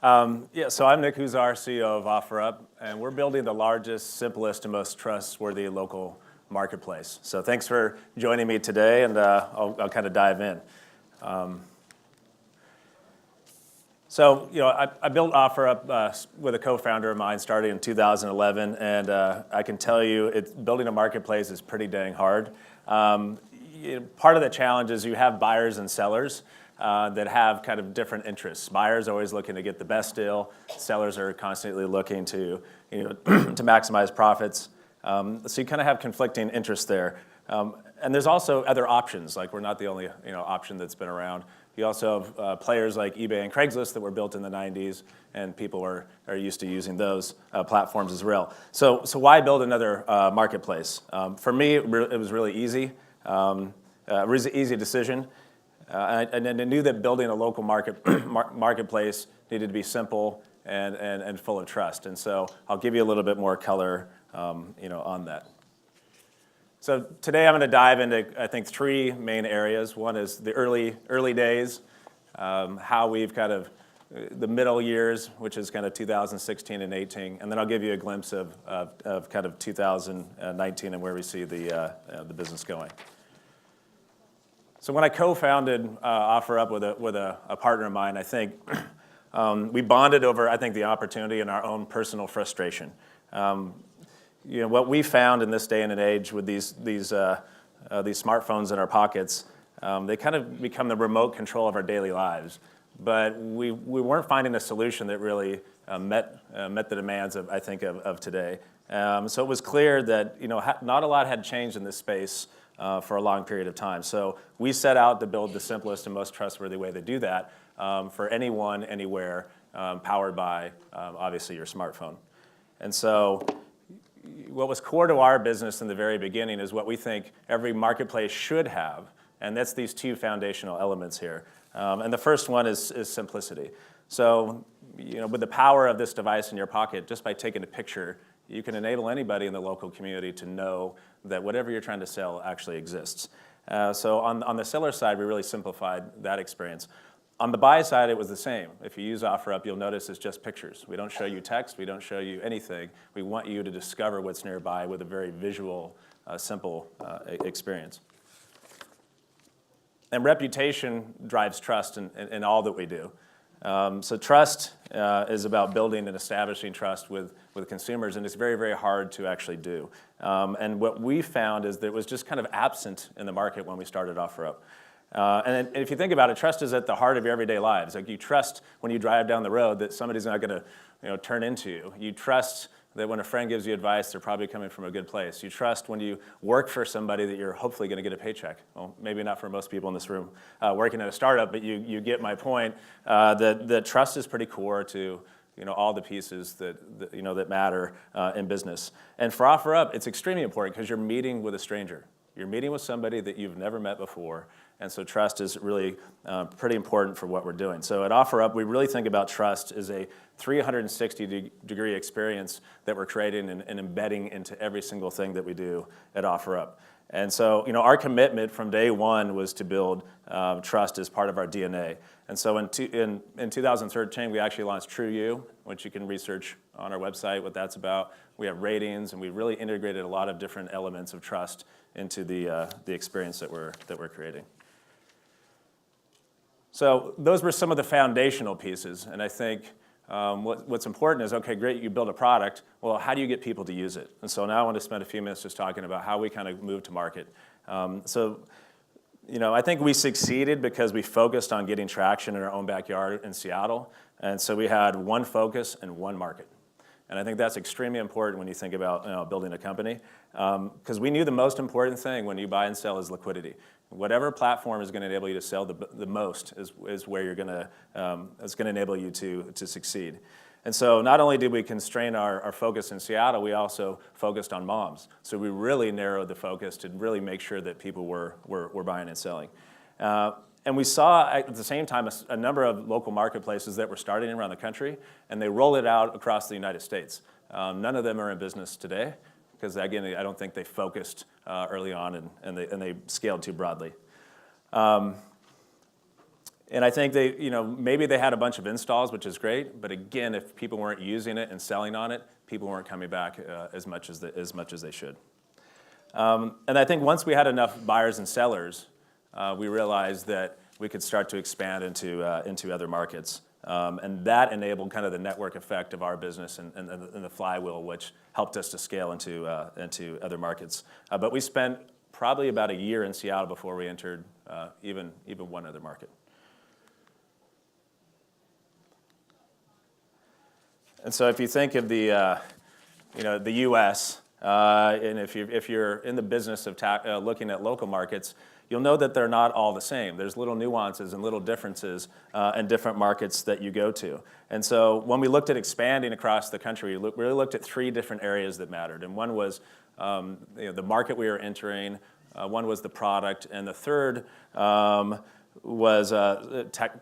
Yeah, so I'm Nick Huzar, CEO of OfferUp, and we're building the largest, simplest, and most trustworthy local marketplace. So thanks for joining me today, and I'll kind of dive in. I built OfferUp with a co-founder of mine starting in 2011, and I can tell you building a marketplace is pretty dang hard. Part of the challenge is you have buyers and sellers that have kind of different interests. Buyers are always looking to get the best deal. Sellers are constantly looking to, to maximize profits. So you kind of have conflicting interests there. And there's also other options. Like, we're not the only option that's been around. You also have players like eBay and Craigslist that were built in the 90s, and people are used to using those platforms as well. So why build another marketplace? For me, it was really easy. Easy decision. And I knew that building a local marketplace needed to be simple and full of trust. And so I'll give you a little bit more color, on that. So today I'm going to dive into, I think, three main areas. One is the early days, how we've kind of the middle years, which is kind of 2016 and 18, and then I'll give you a glimpse of kind of 2019 and where we see the business going. So when I co-founded OfferUp with a partner of mine, I think we bonded over, I think, the opportunity and our own personal frustration. What we found in this day and age with these smartphones in our pockets, they kind of become the remote control of our daily lives. But we weren't finding a solution that really met the demands of, I think, of today. So it was clear that not a lot had changed in this space for a long period of time. So we set out to build the simplest and most trustworthy way to do that for anyone, anywhere, powered by, obviously, your smartphone. And so what was core to our business in the very beginning is what we think every marketplace should have, and that's these two foundational elements here. And the first one is simplicity. So with the power of this device in your pocket, just by taking a picture, you can enable anybody in the local community to know that whatever you're trying to sell actually exists. So on the seller side, we really simplified that experience. On the buy side, it was the same. If you use OfferUp, you'll notice it's just pictures. We don't show you text. We don't show you anything. We want you to discover what's nearby with a very visual, simple experience. And reputation drives trust in all that we do. So trust is about building and establishing trust with consumers, and it's very, very hard to actually do. And what we found is that it was just kind of absent in the market when we started OfferUp. And if you think about it, trust is at the heart of your everyday lives. Like, you trust when you drive down the road that somebody's not going to turn into you. You trust that when a friend gives you advice, they're probably coming from a good place. You trust when you work for somebody that you're hopefully going to get a paycheck. Well, maybe not for most people in this room working at a startup, but you get my point. That trust is pretty core to all the pieces that matter in business. And for OfferUp, it's extremely important because you're meeting with a stranger. You're meeting with somebody that you've never met before, and so trust is really pretty important for what we're doing. So at OfferUp, we really think about trust as a 360-degree experience that we're creating and embedding into every single thing that we do at OfferUp. And so our commitment from day one was to build trust as part of our DNA. And so in 2013, we actually launched TrueU, which you can research on our website what that's about. We have ratings, and we really integrated a lot of different elements of trust into the experience that we're creating. So those were some of the foundational pieces, and I think what's important is, okay, great, you build a product. Well, how do you get people to use it? And so now I want to spend a few minutes just talking about how we kind of move to market. I think we succeeded because we focused on getting traction in our own backyard in Seattle, and so we had one focus and one market. And I think that's extremely important when you think about building a company, because we knew the most important thing when you buy and sell is liquidity. Whatever platform is going to enable you to sell the most is where you're going to is going to enable you to succeed. And so not only did we constrain our focus in Seattle, we also focused on moms. So we really narrowed the focus to really make sure that people were buying and selling. And we saw at the same time a number of local marketplaces that were starting around the country, and they rolled it out across the United States. None of them are in business today because, again, I don't think they focused early on and they scaled too broadly. And I think they, maybe they had a bunch of installs, which is great, but again, if people weren't using it and selling on it, people weren't coming back as much as they should. And I think once we had enough buyers and sellers, we realized that we could start to expand into other markets. And that enabled kind of the network effect of our business and the flywheel, which helped us to scale into other markets. But we spent probably about a year in Seattle before we entered even one other market. And so if you think of the U.S., and if you're in the business of looking at local markets, you'll know that they're not all the same. There's little nuances and little differences in different markets that you go to. And so when we looked at expanding across the country, we really looked at 3 different areas that mattered. And one was the market we were entering, one was the product, and the third was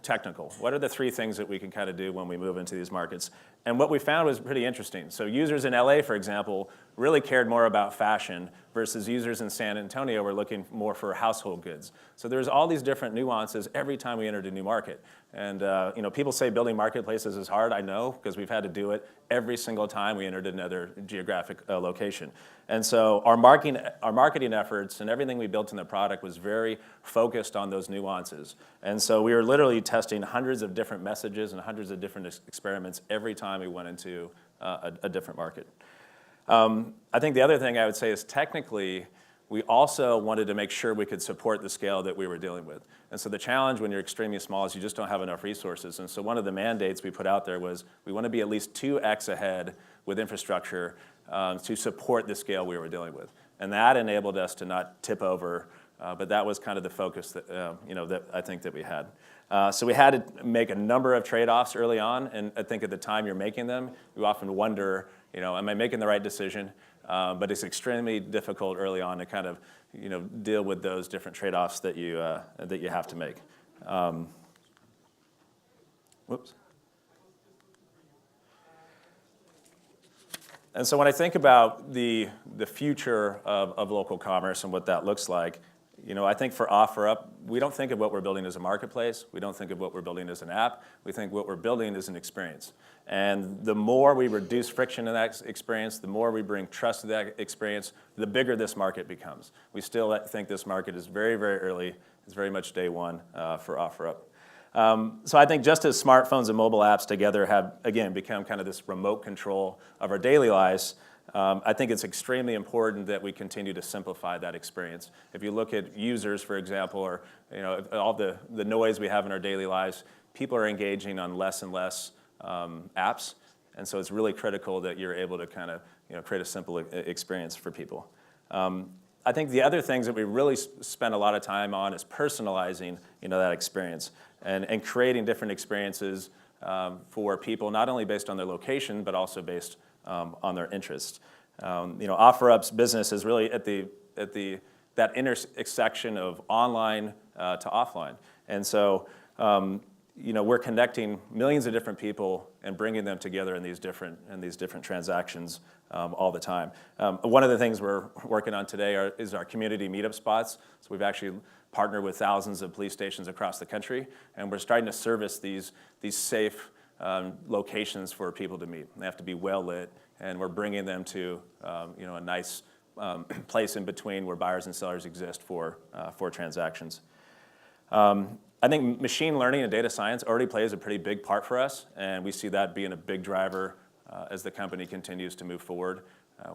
technical. What are the 3 things that we can kind of do when we move into these markets? And what we found was pretty interesting. So users in LA, for example, really cared more about fashion versus users in San Antonio were looking more for household goods. So there's all these different nuances every time we entered a new market. And people say building marketplaces is hard. I know, because we've had to do it every single time we entered another geographic location. And so our marketing efforts and everything we built in the product was very focused on those nuances. And so we were literally testing hundreds of different messages and hundreds of different experiments every time we went into a different market. I think the other thing I would say is technically, we also wanted to make sure we could support the scale that we were dealing with. And so the challenge when you're extremely small is you just don't have enough resources. And so one of the mandates we put out there was we want to be at least 2x ahead with infrastructure to support the scale we were dealing with. And that enabled us to not tip over, but that was kind of the focus that, that I think that we had. So we had to make a number of trade-offs early on, and I think at the time you're making them, you often wonder, am I making the right decision? But it's extremely difficult early on to kind of, deal with those different trade-offs that you have to make. Whoops. And so when I think about the future of local commerce and what that looks like, I think for OfferUp, we don't think of what we're building as a marketplace. We don't think of what we're building as an app. We think what we're building is an experience. And the more we reduce friction in that experience, the more we bring trust to that experience, the bigger this market becomes. We still think this market is very, very early. It's very much day one for OfferUp. So I think just as smartphones and mobile apps together have, again, become kind of this remote control of our daily lives, I think it's extremely important that we continue to simplify that experience. If you look at users, for example, or all the noise we have in our daily lives, people are engaging on less and less apps, and so it's really critical that you're able to kind of create a simple experience for people. I think the other things that we really spend a lot of time on is personalizing that experience and creating different experiences for people, not only based on their location, but also based on their interests. OfferUp's business is really at that intersection of online to offline, and so we're connecting millions of different people and bringing them together in these different transactions all the time. One of the things we're working on today is our community meetup spots. So we've actually partnered with thousands of police stations across the country, and we're starting to service these safe locations for people to meet. They have to be well lit, and we're bringing them to a nice place in between where buyers and sellers exist for transactions. I think machine learning and data science already plays a pretty big part for us, and we see that being a big driver as the company continues to move forward.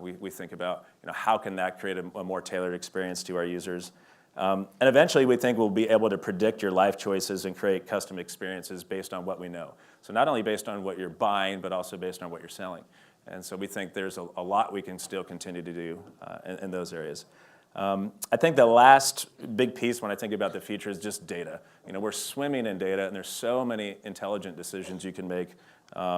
We think about how can that create a more tailored experience to our users. And eventually we think we'll be able to predict your life choices and create custom experiences based on what we know. So not only based on what you're buying, but also based on what you're selling. And so we think there's a lot we can still continue to do in those areas. I think the last big piece when I think about the future is just data. We're swimming in data, and there's so many intelligent decisions you can make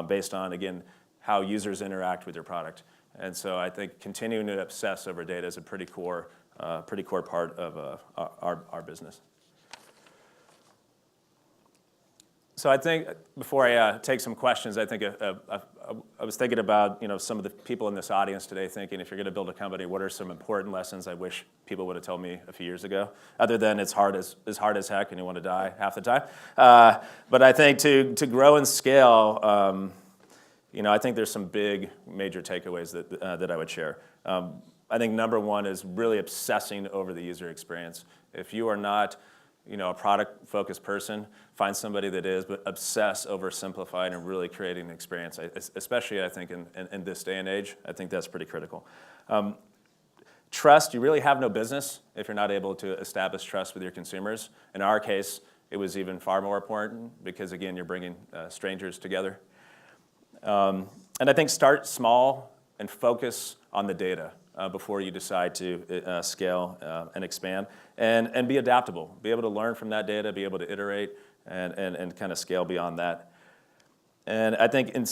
based on, again, how users interact with your product. And so I think continuing to obsess over data is a pretty core part of our business. So I think before I take some questions, I think I was thinking about some of the people in this audience today, thinking if you're going to build a company, what are some important lessons I wish people would have told me a few years ago? Other than it's hard as heck and you want to die half the time. But I think to grow and scale, I think there's some big major takeaways that I would share. I think number one is really obsessing over the user experience. If you are not a product-focused person, find somebody that is, but obsess over simplifying and really creating an experience, especially I think in this day and age. I think that's pretty critical. Trust, you really have no business if you're not able to establish trust with your consumers. In our case, it was even far more important because, again, you're bringing strangers together. And I think start small and focus on the data before you decide to scale and expand, and be adaptable. Be able to learn from that data, be able to iterate, and kind of scale beyond that. And I think and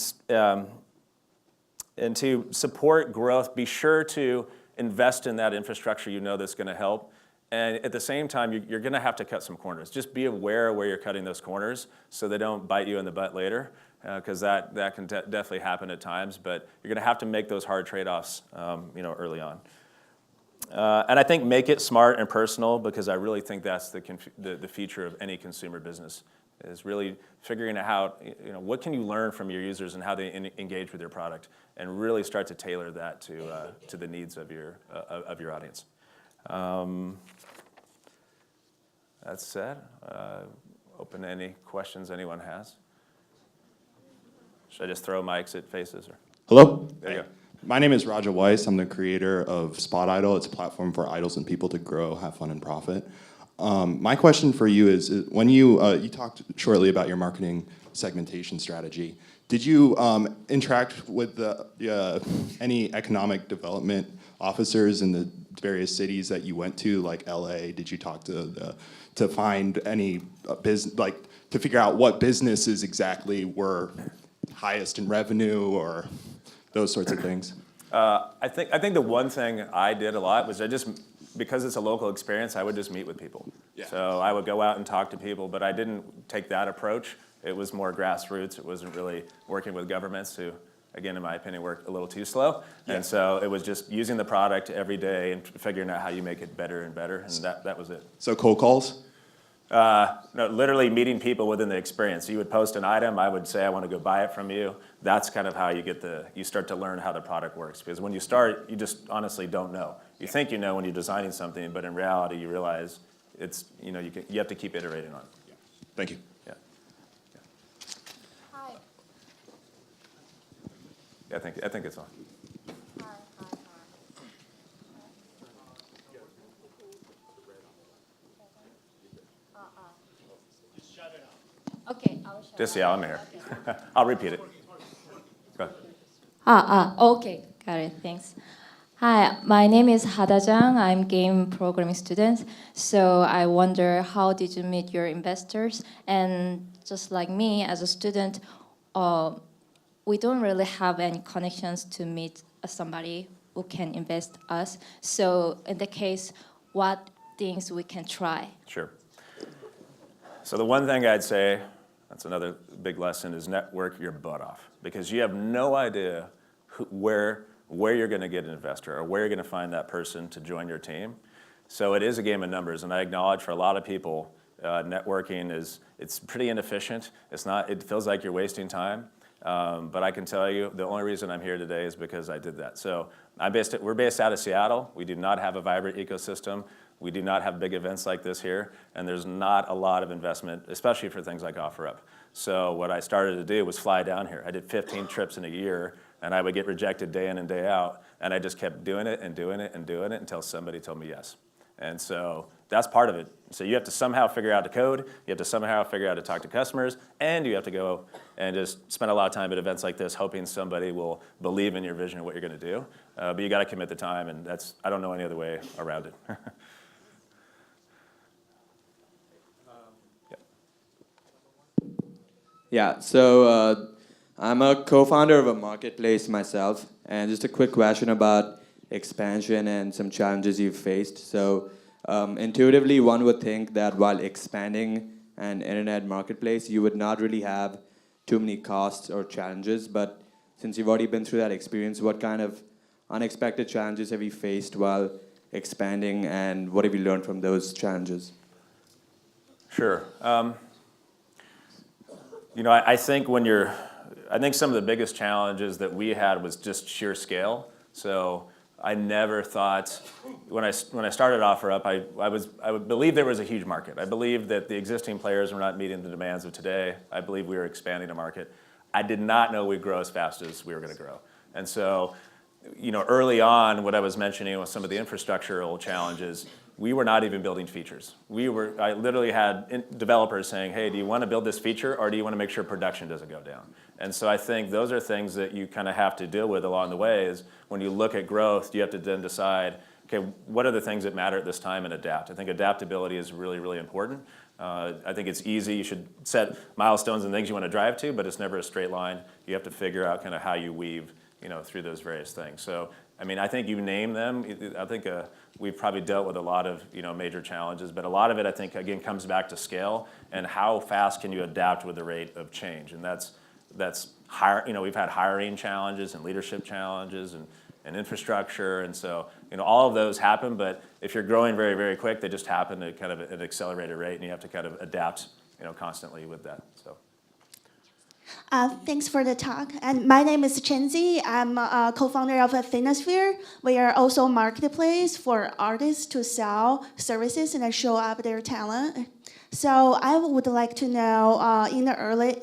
to support growth, be sure to invest in that infrastructure that's going to help. And at the same time, you're going to have to cut some corners. Just be aware where you're cutting those corners so they don't bite you in the butt later, because that can definitely happen at times. But you're going to have to make those hard trade-offs early on. And I think make it smart and personal, because I really think that's the feature of any consumer business, is really figuring out what can you learn from your users and how they engage with your product, and really start to tailor that to the needs of your audience. That said, open to any questions anyone has. Should I just throw mics at faces? Or? Hello? There you go. My name is Weiss. I'm the creator of Spot Idol. It's a platform for idols and people to grow, have fun, and profit. My question for you is when you talked shortly about your marketing segmentation strategy, did you interact with any economic development officers in the various cities that you went to, like LA? Did you talk to find any business, to figure out what businesses exactly were highest in revenue or those sorts of things? I think the one thing I did a lot was because it's a local experience, I would just meet with people. Yeah. So I would go out and talk to people, but I didn't take that approach. It was more grassroots. It wasn't really working with governments who, again, in my opinion, work a little too slow. Yeah. And so it was just using the product every day and figuring out how you make it better and better, and that was it. So cold calls? No, literally meeting people within the experience. You would post an item, I would say I want to go buy it from you. That's kind of how you start to learn how the product works. Because when you start, you just honestly don't know. You think you know when you're designing something, but in reality you realize it's you have to keep iterating on it. Yeah. Thank you. Yeah. Hi. Yeah, I think it's on. Okay, I'll shut Just, I'm here. Okay. I'll repeat it. Go ahead. Okay, got it, thanks. Hi, my name is Hadajang. I'm game programming student. So I wonder, how did you meet your investors? And just like me, as a student, we don't really have any connections to meet somebody who can invest us. So in the case, what things we can try? Sure. So the one thing I'd say, that's another big lesson, is network your butt off, because you have no idea where you're going to get an investor or where you're going to find that person to join your team. So it is a game of numbers, and I acknowledge for a lot of people, networking it's pretty inefficient. It feels like you're wasting time, but I can tell you the only reason I'm here today is because I did that. So we're based out of Seattle. We do not have a vibrant ecosystem. We do not have big events like this here, and there's not a lot of investment, especially for things like OfferUp. So what I started to do was fly down here. I did 15 trips in a year, and I would get rejected day in and day out, and I just kept doing it and doing it and doing it until somebody told me yes. And so that's part of it. So you have to somehow figure out the code, you have to somehow figure out how to talk to customers, and you have to go and just spend a lot of time at events like this hoping somebody will believe in your vision of what you're going to do. But you got to commit the time, and I don't know any other way around it. Yeah, so I'm a co-founder of a marketplace myself, and just a quick question about expansion and some challenges you've faced. So intuitively, one would think that while expanding an internet marketplace, you would not really have too many costs or challenges. But since you've already been through that experience, what kind of unexpected challenges have you faced while expanding, and what have you learned from those challenges? Sure. I think I think some of the biggest challenges that we had was just sheer scale. So I never thought, when I started OfferUp, I would believe there was a huge market. I believed that the existing players were not meeting the demands of today. I believe we were expanding the market. I did not know we'd grow as fast as we were going to grow. And so, early on, what I was mentioning with some of the infrastructural challenges, we were not even building features. I literally had developers saying, hey, do you want to build this feature, or do you want to make sure production doesn't go down? And so I think those are things that you kind of have to deal with along the way, is when you look at growth, you have to then decide, okay, what are the things that matter at this time, and adapt. I think adaptability is really, really important. I think it's easy. You should set milestones and things you want to drive to, but it's never a straight line. You have to figure out kind of how you weave through those various things. So, I think you name them. I think we've probably dealt with a lot of major challenges, but a lot of it, I think, again, comes back to scale and how fast can you adapt with the rate of change. And that's we've had hiring challenges and leadership challenges and infrastructure, and so all of those happen. But if you're growing very, very quick, they just happen at kind of an accelerated rate, and you have to kind of adapt constantly with that. So. Thanks for the talk. And my name is Chenzi. I'm a co-founder of Athenasphere. We are also a marketplace for artists to sell services and show up their talent. So I would like to know, in the early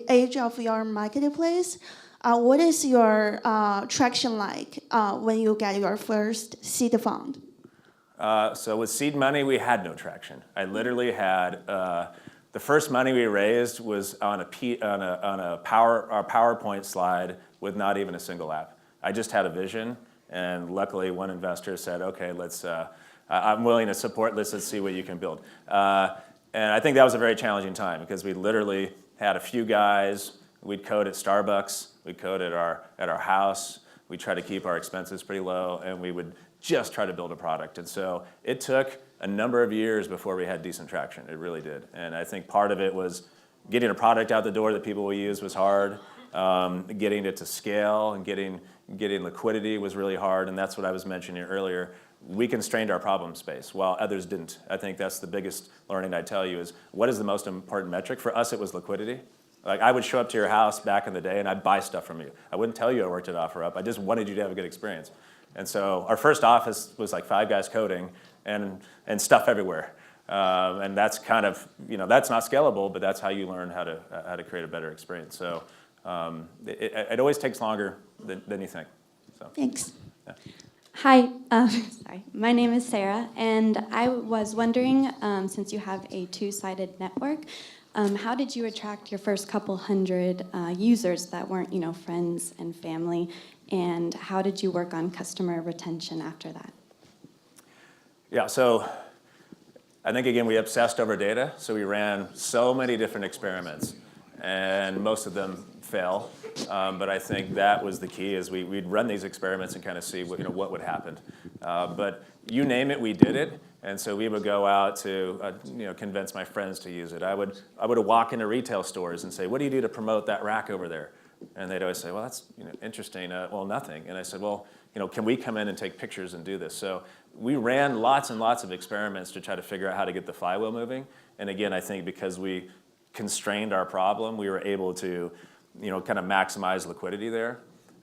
age of your marketplace, what is your traction like when you get your first seed fund? So with seed money, we had no traction. I literally had. The first money we raised was on a PowerPoint slide with not even a single app. I just had a vision, and luckily one investor said, "Okay, I'm willing to support this. Let's see what you can build." And I think that was a very challenging time because we literally had a few guys. We'd code at Starbucks. We'd code at our house. We'd try to keep our expenses pretty low, and we would just try to build a product. And so it took a number of years before we had decent traction. It really did. And I think part of it was getting a product out the door that people will use was hard. Getting it to scale and getting liquidity was really hard. And that's what I was mentioning earlier. We constrained our problem space while others didn't. I think that's the biggest learning I'd tell you is what is the most important metric? For us, it was liquidity. Like I would show up to your house back in the day and I'd buy stuff from you. I wouldn't tell you I worked at OfferUp. I just wanted you to have a good experience. And so our first office was like 5 guys coding and stuff everywhere. And that's kind of, that's not scalable, but that's how you learn how to create a better experience. So it always takes longer than you think. So, Thanks. Yeah. Hi, sorry. My name is Sarah, and I was wondering, since you have a two-sided network, how did you attract your first couple hundred users that weren't, friends and family, and how did you work on customer retention after that? Yeah, so I think, again, we obsessed over data, so we ran so many different experiments, and most of them fail. But I think that was the key, is we'd run these experiments and kind of see what would happen. But you name it, we did it. And so we would go out to convince my friends to use it. I would walk into retail stores and say, what do you do to promote that rack over there? And they'd always say, well, that's interesting. Well, nothing. And I said, well, can we come in and take pictures and do this? So we ran lots and lots of experiments to try to figure out how to get the flywheel moving. And again, I think because we constrained our problem, we were able to kind of maximize liquidity there.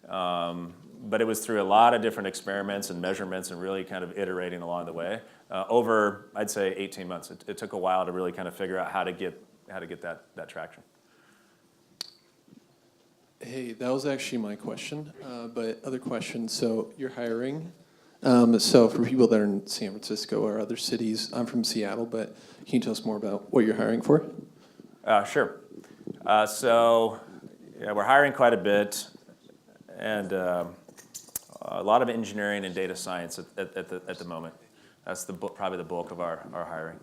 But it was through a lot of different experiments and measurements and really kind of iterating along the way. Over, I'd say, 18 months. It took a while to really kind of figure out how to get that traction. Hey, that was actually my question, but other questions. So you're hiring. So for people that are in San Francisco or other cities, I'm from Seattle, but can you tell us more about what you're hiring for? Sure. So yeah, we're hiring quite a bit, and a lot of engineering and data science at the moment. That's probably the bulk of our hiring.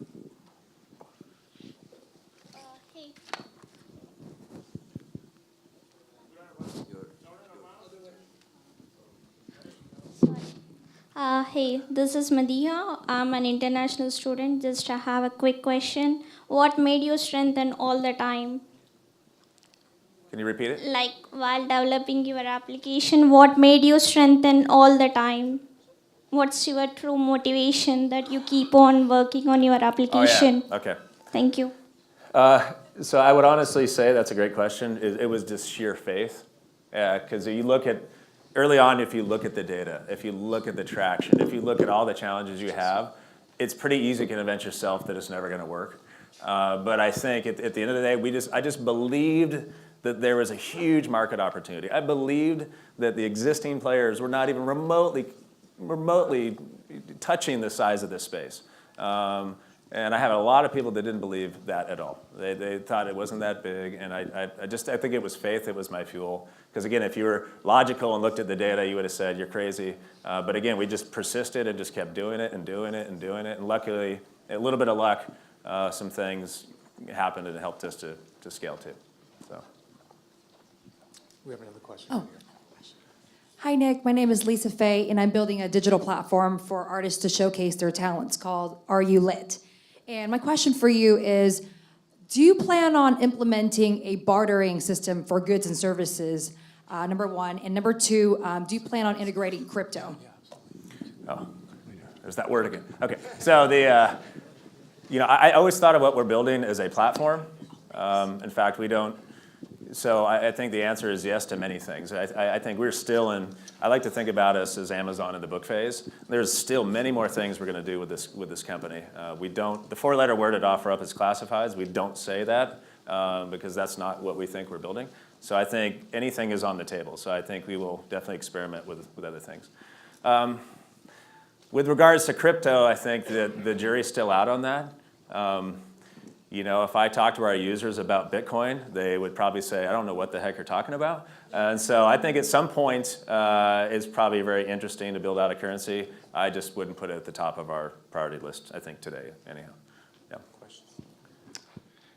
Hey, this is Madiha. I'm an international student. Just I have a quick question. what made you strengthen all the time? Can you repeat it? Like while developing your application, what made you strengthen all the time? What's your true motivation that you keep on working on your application? Oh, yeah. Okay. Thank you. So I would honestly say that's a great question. It was just sheer faith. Because you look at, early on, if you look at the data, if you look at the traction, if you look at all the challenges you have, it's pretty easy to convince yourself that it's never going to work. But I think at the end of the day, I just believed that there was a huge market opportunity. I believed that the existing players were not even remotely touching the size of this space. And I have a lot of people that didn't believe that at all. They thought it wasn't that big, and I think it was faith, it was my fuel. Because again, if you were logical and looked at the data, you would have said, you're crazy. But again, we just persisted and just kept doing it and doing it and doing it. And luckily, a little bit of luck, some things happened and it helped us to scale too. So. We have another question. Oh. Hi, Nick. My name is Lisa Faye, and I'm building a digital platform for artists to showcase their talents called Are You Lit? And my question for you is, do you plan on implementing a bartering system for goods and services, number one? And number two, do you plan on integrating crypto? Oh, there's that word again. Okay, so I always thought of what we're building as a platform. In fact, we don't. So I think the answer is yes to many things. I think we're still in, I like to think about us as Amazon in the book phase. There's still many more things we're going to do with this company. We don't, the four-letter word at OfferUp is classifieds. We don't say that because that's not what we think we're building. So I think anything is on the table. So I think we will definitely experiment with other things. With regards to crypto, I think that the jury's still out on that. If I talk to our users about Bitcoin, they would probably say, I don't know what the heck you're talking about. And so I think at some point, it's probably very interesting to build out a currency. I just wouldn't put it at the top of our priority list, I think, today, anyhow. Yeah. Questions?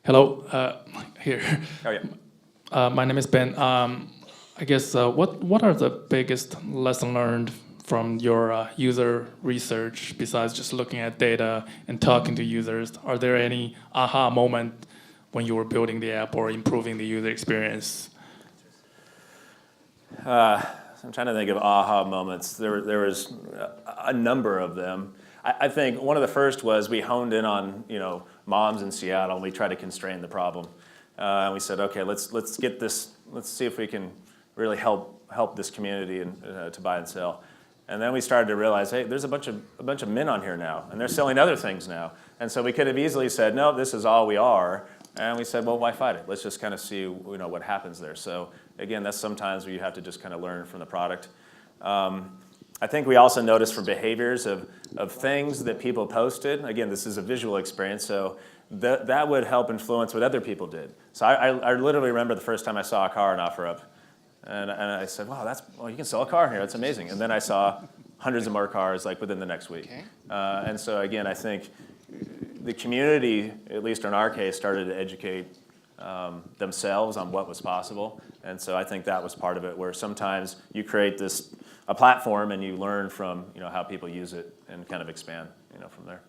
Hello, here. Oh, yeah. My name is Ben. I guess, what are the biggest lessons learned from your user research, besides just looking at data and talking to users? Are there any aha moment when you were building the app or improving the user experience? I'm trying to think of aha moments. There was a number of them. I think one of the first was we honed in on moms in Seattle, and we tried to constrain the problem. And we said, okay, let's get this. Let's see if we can really help this community to buy and sell. And then we started to realize, hey, there's a bunch of men on here now, and they're selling other things now. And so we could have easily said, no, this is all we are. And we said, well, why fight it? Let's just kind of see what happens there. So again, that's sometimes where you have to just kind of learn from the product. I think we also noticed from behaviors of things that people posted. Again, this is a visual experience, so that would help influence what other people did. So I literally remember the first time I saw a car on OfferUp. And I said, wow, you can sell a car here. That's amazing. And then I saw hundreds of more cars like within the next week. Okay. And so again, I think the community, at least in our case, started to educate themselves on what was possible. And so I think that was part of it, where sometimes you create a platform and you learn from how people use it and kind of expand from there.